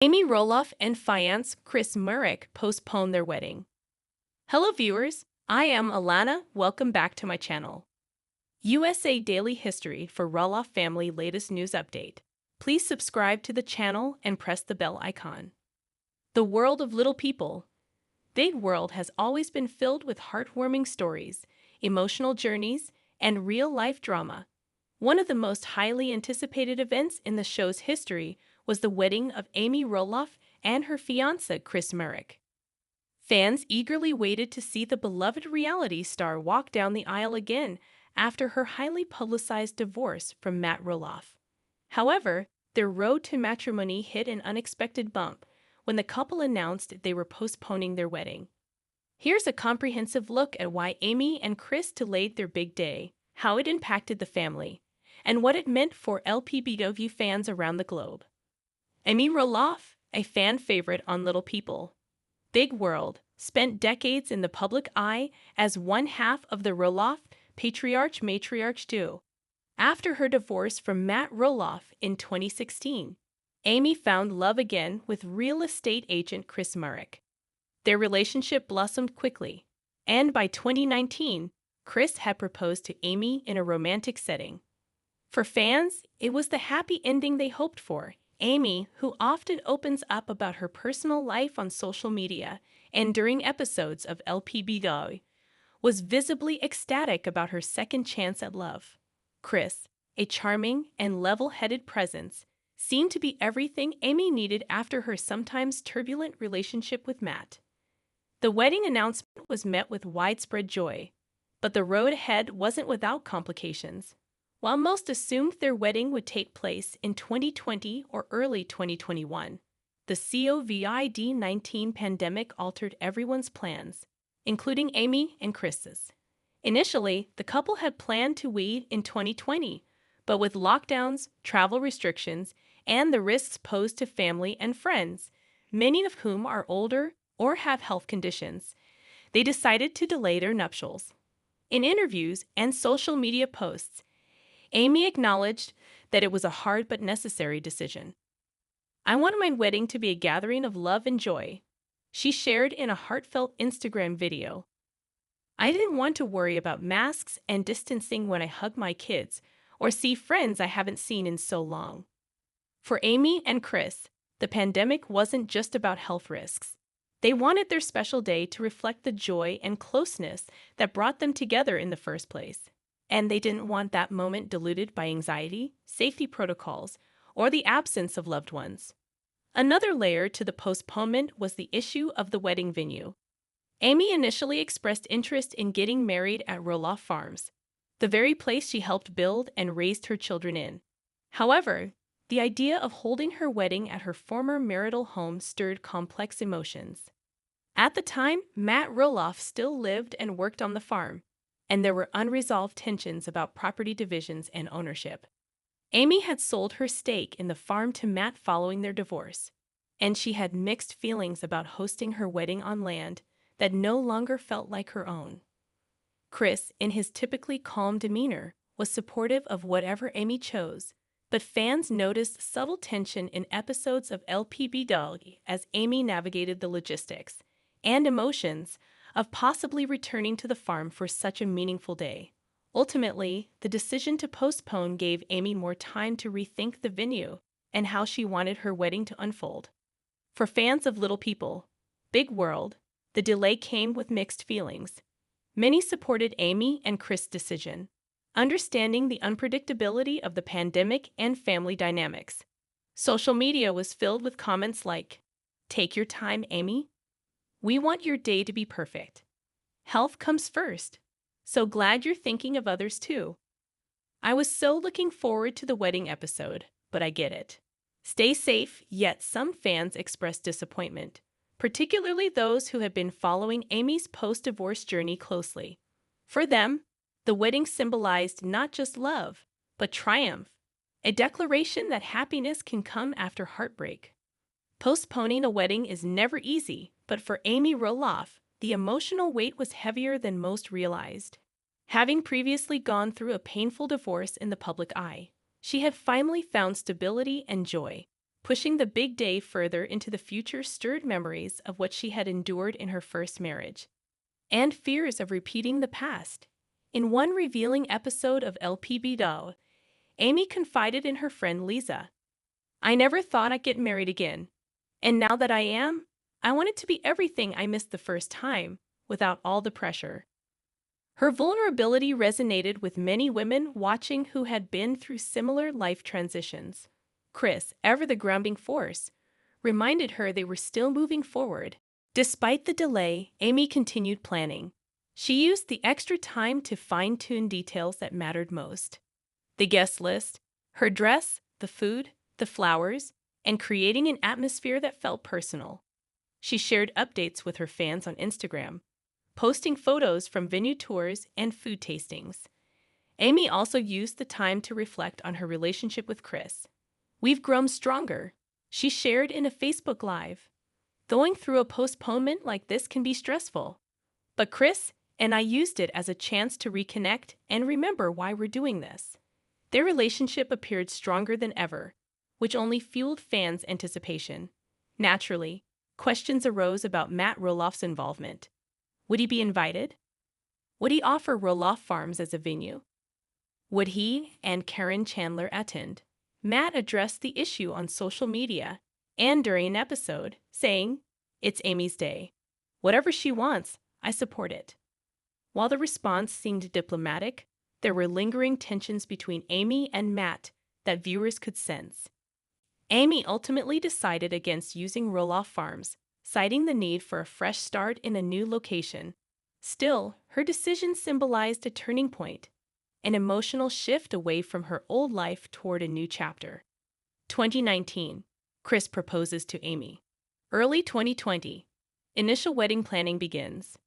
Amy Roloff and fiancé Chris Marek postponed their wedding. Hello viewers, I am Alana. Welcome back to my channel. USA Daily History for Roloff family latest news update. Please subscribe to the channel and press the bell icon. The world of little people. Big World has always been filled with heartwarming stories, emotional journeys, and real-life drama. One of the most highly anticipated events in the show's history was the wedding of Amy Roloff and her fiancé Chris Marek. Fans eagerly waited to see the beloved reality star walk down the aisle again after her highly publicized divorce from Matt Roloff. However, their road to matrimony hit an unexpected bump when the couple announced they were postponing their wedding. Here's a comprehensive look at why Amy and Chris delayed their big day, how it impacted the family, and what it meant for LPBW fans around the globe. Amy Roloff, a fan favorite on Little People. Big World, spent decades in the public eye as one half of the Roloff patriarch-matriarch duo. After her divorce from Matt Roloff in 2016, Amy found love again with real estate agent Chris Marek. Their relationship blossomed quickly, and by 2019, Chris had proposed to Amy in a romantic setting. For fans, it was the happy ending they hoped for. Amy, who often opens up about her personal life on social media and during episodes of LPBW, was visibly ecstatic about her second chance at love. Chris, a charming and level-headed presence, seemed to be everything Amy needed after her sometimes turbulent relationship with Matt. The wedding announcement was met with widespread joy, but the road ahead wasn't without complications. While most assumed their wedding would take place in 2020 or early 2021, the COVID-19 pandemic altered everyone's plans, including Amy and Chris's. Initially, the couple had planned to wed in 2020, but with lockdowns, travel restrictions, and the risks posed to family and friends, many of whom are older or have health conditions, they decided to delay their nuptials. In interviews and social media posts, Amy acknowledged that it was a hard but necessary decision. "I wanted my wedding to be a gathering of love and joy," she shared in a heartfelt Instagram video. "I didn't want to worry about masks and distancing when I hug my kids or see friends I haven't seen in so long." For Amy and Chris, the pandemic wasn't just about health risks. They wanted their special day to reflect the joy and closeness that brought them together in the first place. And they didn't want that moment diluted by anxiety, safety protocols, or the absence of loved ones. Another layer to the postponement was the issue of the wedding venue. Amy initially expressed interest in getting married at Roloff Farms, the very place she helped build and raised her children in. However, the idea of holding her wedding at her former marital home stirred complex emotions. At the time, Matt Roloff still lived and worked on the farm, and there were unresolved tensions about property divisions and ownership. Amy had sold her stake in the farm to Matt following their divorce, and she had mixed feelings about hosting her wedding on land that no longer felt like her own. Chris, in his typically calm demeanor, was supportive of whatever Amy chose, but fans noticed subtle tension in episodes of LPBW as Amy navigated the logistics and emotions of possibly returning to the farm for such a meaningful day. Ultimately, the decision to postpone gave Amy more time to rethink the venue and how she wanted her wedding to unfold. For fans of Little People, Big World, the delay came with mixed feelings. Many supported Amy and Chris' decision, understanding the unpredictability of the pandemic and family dynamics. Social media was filled with comments like, "Take your time, Amy. We want your day to be perfect. Health comes first. So glad you're thinking of others too. I was so looking forward to the wedding episode, but I get it. Stay safe," yet some fans expressed disappointment, particularly those who had been following Amy's post-divorce journey closely. For them, the wedding symbolized not just love, but triumph, a declaration that happiness can come after heartbreak. Postponing a wedding is never easy, but for Amy Roloff, the emotional weight was heavier than most realized. Having previously gone through a painful divorce in the public eye, she had finally found stability and joy, pushing the big day further into the future stirred memories of what she had endured in her first marriage and fears of repeating the past. In one revealing episode of LPBW, Amy confided in her friend Lisa, "I never thought I'd get married again. And now that I am, I want it to be everything I missed the first time, without all the pressure." Her vulnerability resonated with many women watching who had been through similar life transitions. Chris, ever the grounding force, reminded her they were still moving forward. Despite the delay, Amy continued planning. She used the extra time to fine-tune details that mattered most. The guest list, her dress, the food, the flowers, and creating an atmosphere that felt personal. She shared updates with her fans on Instagram, posting photos from venue tours and food tastings. Amy also used the time to reflect on her relationship with Chris. "We've grown stronger," she shared in a Facebook Live. "Going through a postponement like this can be stressful. But Chris and I used it as a chance to reconnect and remember why we're doing this." Their relationship appeared stronger than ever, which only fueled fans' anticipation. Naturally, questions arose about Matt Roloff's involvement. Would he be invited? Would he offer Roloff Farms as a venue? Would he and Karen Chandler attend? Matt addressed the issue on social media and during an episode, saying, "It's Amy's day. Whatever she wants, I support it." While the response seemed diplomatic, there were lingering tensions between Amy and Matt that viewers could sense. Amy ultimately decided against using Roloff Farms, citing the need for a fresh start in a new location. Still, her decision symbolized a turning point, an emotional shift away from her old life toward a new chapter. 2019. Chris proposes to Amy. Early 2020. Initial wedding planning begins.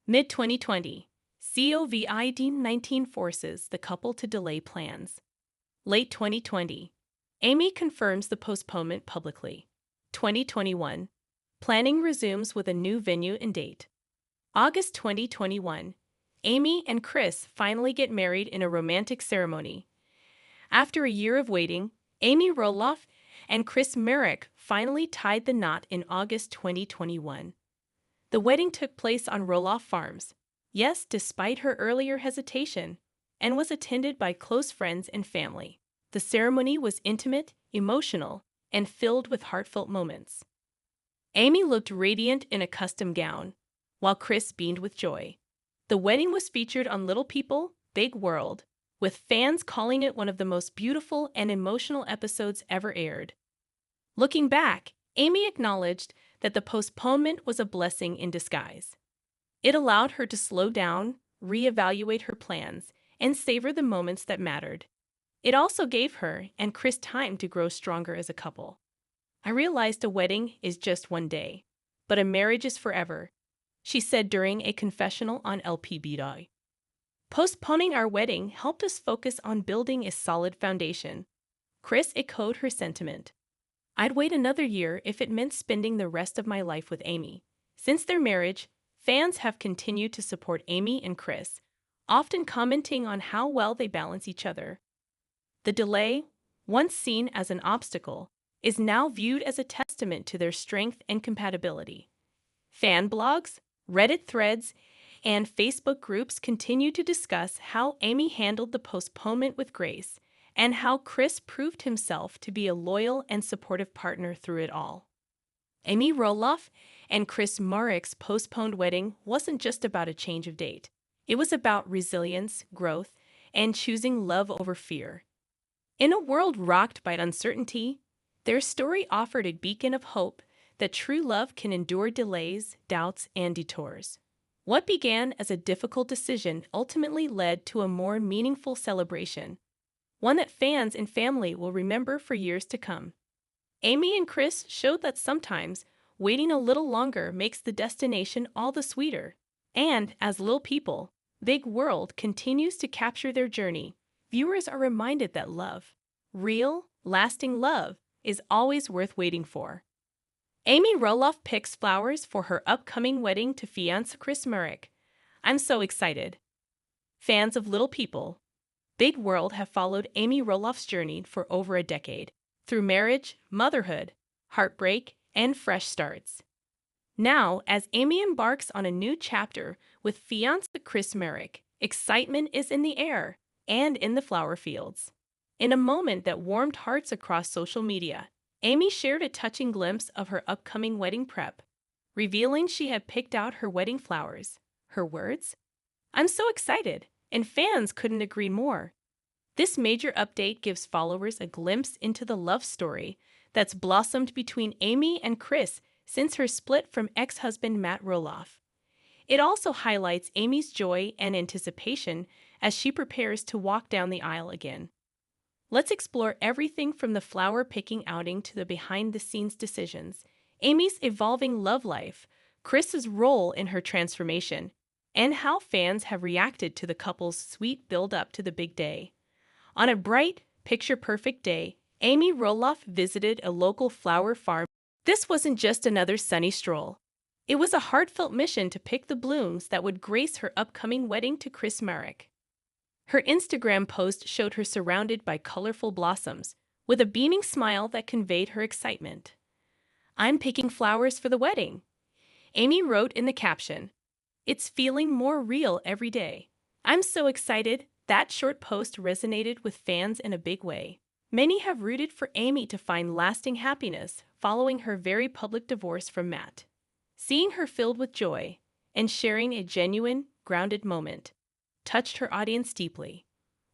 Mid-2020. COVID-19 forces the couple to delay plans. Late 2020. Amy confirms the postponement publicly. 2021. Planning resumes with a new venue and date. August 2021. Amy and Chris finally get married in a romantic ceremony. After a year of waiting, Amy Roloff and Chris Merrick finally tied the knot in August 2021. The wedding took place on Roloff Farms, yes, despite her earlier hesitation, and was attended by close friends and family. The ceremony was intimate, emotional, and filled with heartfelt moments. Amy looked radiant in a custom gown, while Chris beamed with joy. The wedding was featured on Little People, Big World, with fans calling it one of the most beautiful and emotional episodes ever aired. Looking back, Amy acknowledged that the postponement was a blessing in disguise. It allowed her to slow down, reevaluate her plans, and savor the moments that mattered. It also gave her and Chris time to grow stronger as a couple. "I realized a wedding is just one day, but a marriage is forever," she said during a confessional on LPBW. "Postponing our wedding helped us focus on building a solid foundation." Chris echoed her sentiment. "I'd wait another year if it meant spending the rest of my life with Amy." Since their marriage, fans have continued to support Amy and Chris, often commenting on how well they balance each other. The delay, once seen as an obstacle, is now viewed as a testament to their strength and compatibility. Fan blogs, Reddit threads, and Facebook groups continue to discuss how Amy handled the postponement with grace and how Chris proved himself to be a loyal and supportive partner through it all. Amy Roloff and Chris Merrick's postponed wedding wasn't just about a change of date. It was about resilience, growth, and choosing love over fear. In a world rocked by uncertainty, their story offered a beacon of hope that true love can endure delays, doubts, and detours. What began as a difficult decision ultimately led to a more meaningful celebration, one that fans and family will remember for years to come. Amy and Chris showed that sometimes waiting a little longer makes the destination all the sweeter. And as Little People, Big World continues to capture their journey, viewers are reminded that love, real, lasting love, is always worth waiting for. Amy Roloff picks flowers for her upcoming wedding to fiancé Chris Merrick. "I'm so excited." Fans of Little People, Big World have followed Amy Roloff's journey for over a decade. through marriage, motherhood, heartbreak, and fresh starts. Now, as Amy embarks on a new chapter with fiancé Chris Merrick, excitement is in the air and in the flower fields. In a moment that warmed hearts across social media, Amy shared a touching glimpse of her upcoming wedding prep, revealing she had picked out her wedding flowers. Her words? "I'm so excited, and fans couldn't agree more." This major update gives followers a glimpse into the love story that's blossomed between Amy and Chris since her split from ex-husband Matt Roloff. It also highlights Amy's joy and anticipation as she prepares to walk down the aisle again. Let's explore everything from the flower-picking outing to the behind-the-scenes decisions, Amy's evolving love life, Chris's role in her transformation, and how fans have reacted to the couple's sweet build-up to the big day. On a bright, picture-perfect day, Amy Roloff visited a local flower farm. This wasn't just another sunny stroll. It was a heartfelt mission to pick the blooms that would grace her upcoming wedding to Chris Merrick. Her Instagram post showed her surrounded by colorful blossoms, with a beaming smile that conveyed her excitement. "I'm picking flowers for the wedding," Amy wrote in the caption. "It's feeling more real every day. I'm so excited." That short post resonated with fans in a big way. Many have rooted for Amy to find lasting happiness following her very public divorce from Matt. Seeing her filled with joy and sharing a genuine, grounded moment touched her audience deeply.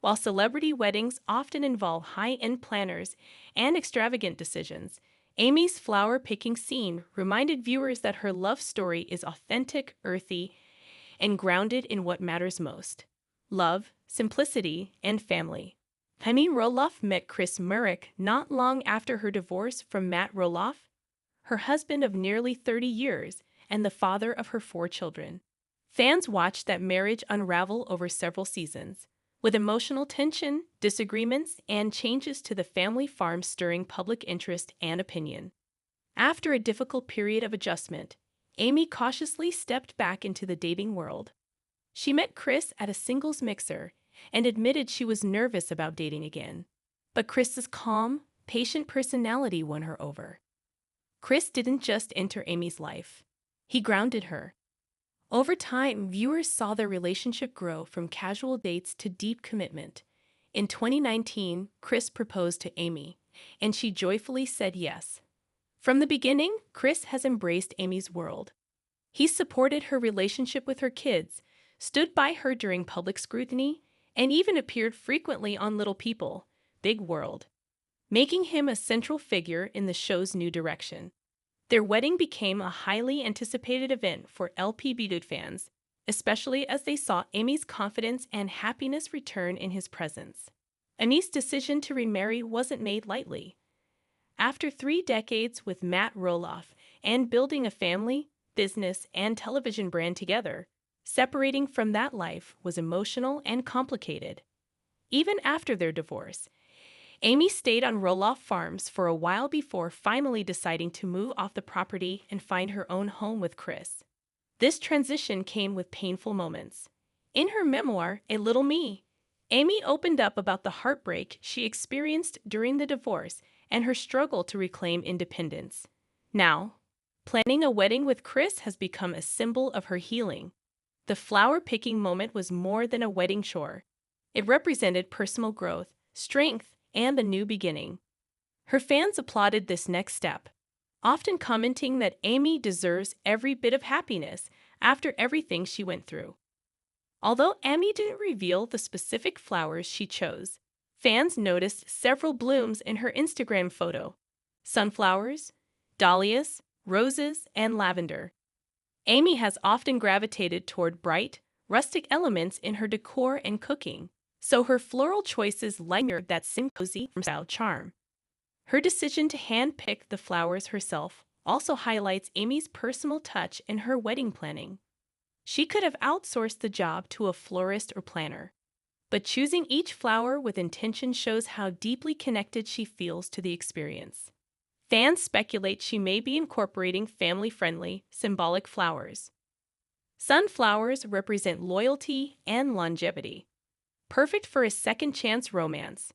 While celebrity weddings often involve high-end planners and extravagant decisions, Amy's flower-picking scene reminded viewers that her love story is authentic, earthy, and grounded in what matters most: love, simplicity, and family. Amy Roloff met Chris Merrick not long after her divorce from Matt Roloff, her husband of nearly 30 years and the father of her 4 children. Fans watched that marriage unravel over several seasons, with emotional tension, disagreements, and changes to the family farm stirring public interest and opinion. After a difficult period of adjustment, Amy cautiously stepped back into the dating world. She met Chris at a singles mixer and admitted she was nervous about dating again. But Chris's calm, patient personality won her over. Chris didn't just enter Amy's life. He grounded her. Over time, viewers saw their relationship grow from casual dates to deep commitment. In 2019, Chris proposed to Amy, and she joyfully said yes. From the beginning, Chris has embraced Amy's world. He supported her relationship with her kids, stood by her during public scrutiny, and even appeared frequently on Little People, Big World, making him a central figure in the show's new direction. Their wedding became a highly anticipated event for LPBW fans, especially as they saw Amy's confidence and happiness return in his presence. Amy's decision to remarry wasn't made lightly. After 3 decades with Matt Roloff and building a family, business, and television brand together, separating from that life was emotional and complicated. Even after their divorce, Amy stayed on Roloff Farms for a while before finally deciding to move off the property and find her own home with Chris. This transition came with painful moments. In her memoir, A Little Me, Amy opened up about the heartbreak she experienced during the divorce and her struggle to reclaim independence. Now, planning a wedding with Chris has become a symbol of her healing. The flower-picking moment was more than a wedding chore. It represented personal growth, strength, and a new beginning. Her fans applauded this next step, often commenting that Amy deserves every bit of happiness after everything she went through. Although Amy didn't reveal the specific flowers she chose, fans noticed several blooms in her Instagram photo: sunflowers, dahlias, roses, and lavender. Amy has often gravitated toward bright, rustic elements in her decor and cooking, so her floral choices lighten that same cozy style charm. Her decision to hand-pick the flowers herself also highlights Amy's personal touch in her wedding planning. She could have outsourced the job to a florist or planner, but choosing each flower with intention shows how deeply connected she feels to the experience. Fans speculate she may be incorporating family-friendly, symbolic flowers. Sunflowers represent loyalty and longevity, perfect for a second-chance romance,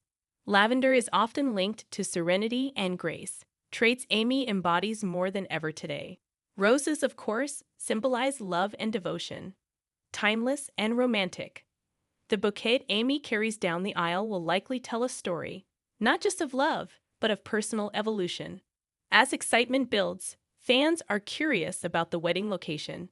Lavender is often linked to serenity and grace, traits Amy embodies more than ever today. Roses, of course, symbolize love and devotion, timeless and romantic. The bouquet Amy carries down the aisle will likely tell a story, not just of love, but of personal evolution. As excitement builds, fans are curious about the wedding location.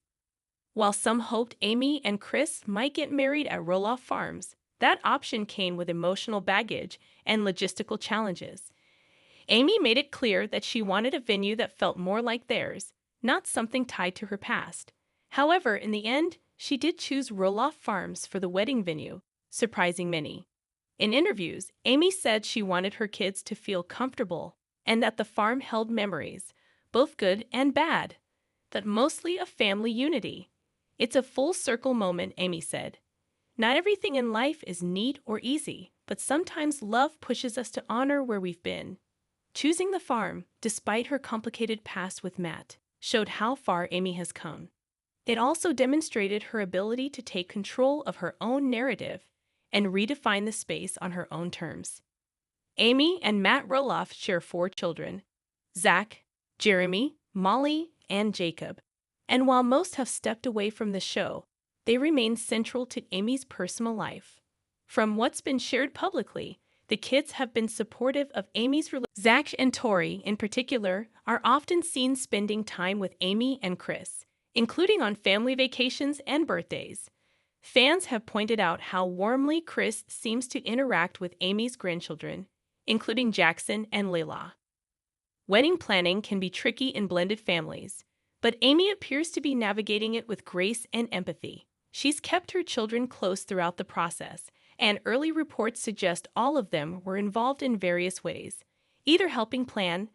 While some hoped Amy and Chris might get married at Roloff Farms, that option came with emotional baggage and logistical challenges. Amy made it clear that she wanted a venue that felt more like theirs, not something tied to her past. However, in the end, she did choose Roloff Farms for the wedding venue, surprising many. In interviews, Amy said she wanted her kids to feel comfortable and that the farm held memories, both good and bad, that mostly of family unity. It's a full circle moment, Amy said. Not everything in life is neat or easy, but sometimes love pushes us to honor where we've been. Choosing the farm, despite her complicated past with Matt, showed how far Amy has come. It also demonstrated her ability to take control of her own narrative and redefine the space on her own terms. Amy and Matt Roloff share 4 children: Zach, Jeremy, Molly, and Jacob. And while most have stepped away from the show, they remain central to Amy's personal life. From what's been shared publicly, the kids have been supportive of Amy's relationship. Zach and Tori, in particular, are often seen spending time with Amy and Chris, including on family vacations and birthdays. Fans have pointed out how warmly Chris seems to interact with Amy's grandchildren, including Jackson and Layla. Wedding planning can be tricky in blended families, but Amy appears to be navigating it with grace and empathy. She's kept her children close throughout the process, and early reports suggest all of them were involved in various ways, either helping plan,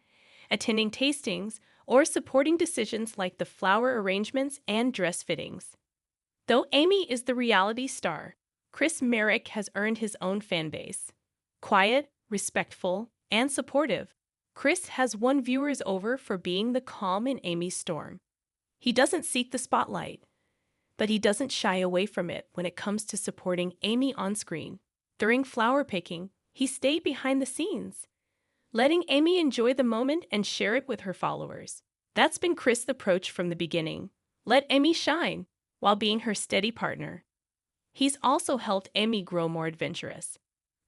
attending tastings, or supporting decisions like the flower arrangements and dress fittings. Though Amy is the reality star, Chris Marek has earned his own fan base. Quiet, respectful, and supportive, Chris has won viewers over for being the calm in Amy's storm. He doesn't seek the spotlight, but he doesn't shy away from it when it comes to supporting Amy on screen. During flower picking, he stayed behind the scenes, letting Amy enjoy the moment and share it with her followers. That's been Chris' approach from the beginning. Let Amy shine, while being her steady partner. He's also helped Amy grow more adventurous.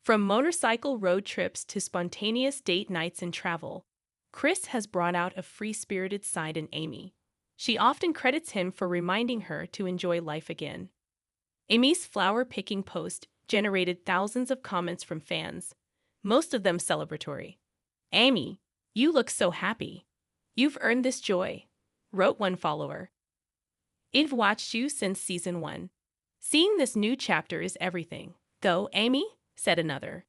From motorcycle road trips to spontaneous date nights and travel, Chris has brought out a free-spirited side in Amy. She often credits him for reminding her to enjoy life again. Amy's flower-picking post generated thousands of comments from fans, most of them celebratory. "Amy, you look so happy. You've earned this joy," wrote one follower. "I've watched you since season 1. Seeing this new chapter is everything, though, Amy," said another.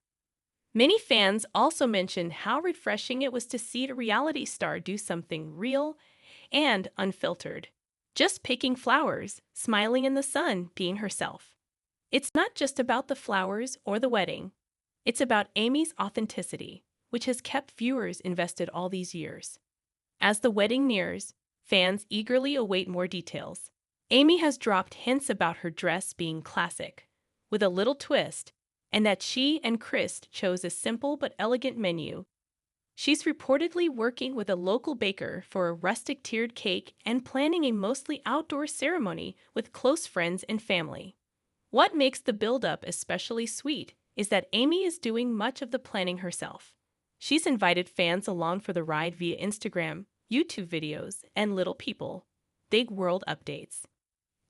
Many fans also mentioned how refreshing it was to see a reality star do something real and unfiltered. Just picking flowers, smiling in the sun, being herself. It's not just about the flowers or the wedding. It's about Amy's authenticity, which has kept viewers invested all these years. As the wedding nears, fans eagerly await more details. Amy has dropped hints about her dress being classic, with a little twist, and that she and Chris chose a simple but elegant menu. She's reportedly working with a local baker for a rustic tiered cake and planning a mostly outdoor ceremony with close friends and family. What makes the build-up especially sweet is that Amy is doing much of the planning herself. She's invited fans along for the ride via Instagram, YouTube videos, and Little People, Big World updates.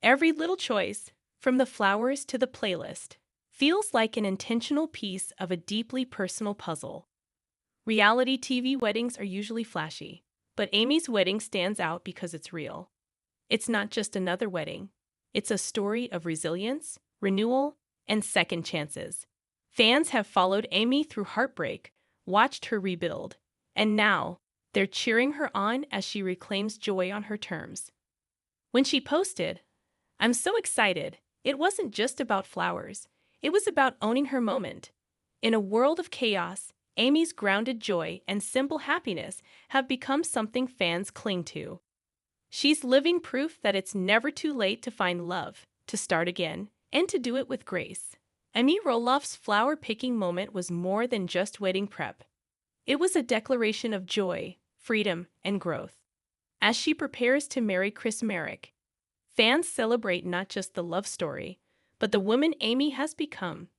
Every little choice, from the flowers to the playlist, feels like an intentional piece of a deeply personal puzzle. Reality TV weddings are usually flashy, but Amy's wedding stands out because it's real. It's not just another wedding. It's a story of resilience, renewal, and second chances. Fans have followed Amy through heartbreak, watched her rebuild, and now they're cheering her on as she reclaims joy on her terms. When she posted, "I'm so excited," it wasn't just about flowers. It was about owning her moment. In a world of chaos, Amy's grounded joy and simple happiness have become something fans cling to. She's living proof that it's never too late to find love, to start again, and to do it with grace. Amy Roloff's flower-picking moment was more than just wedding prep. It was a declaration of joy, freedom, and growth. As she prepares to marry Chris Merrick, fans celebrate not just the love story, but the woman Amy has become.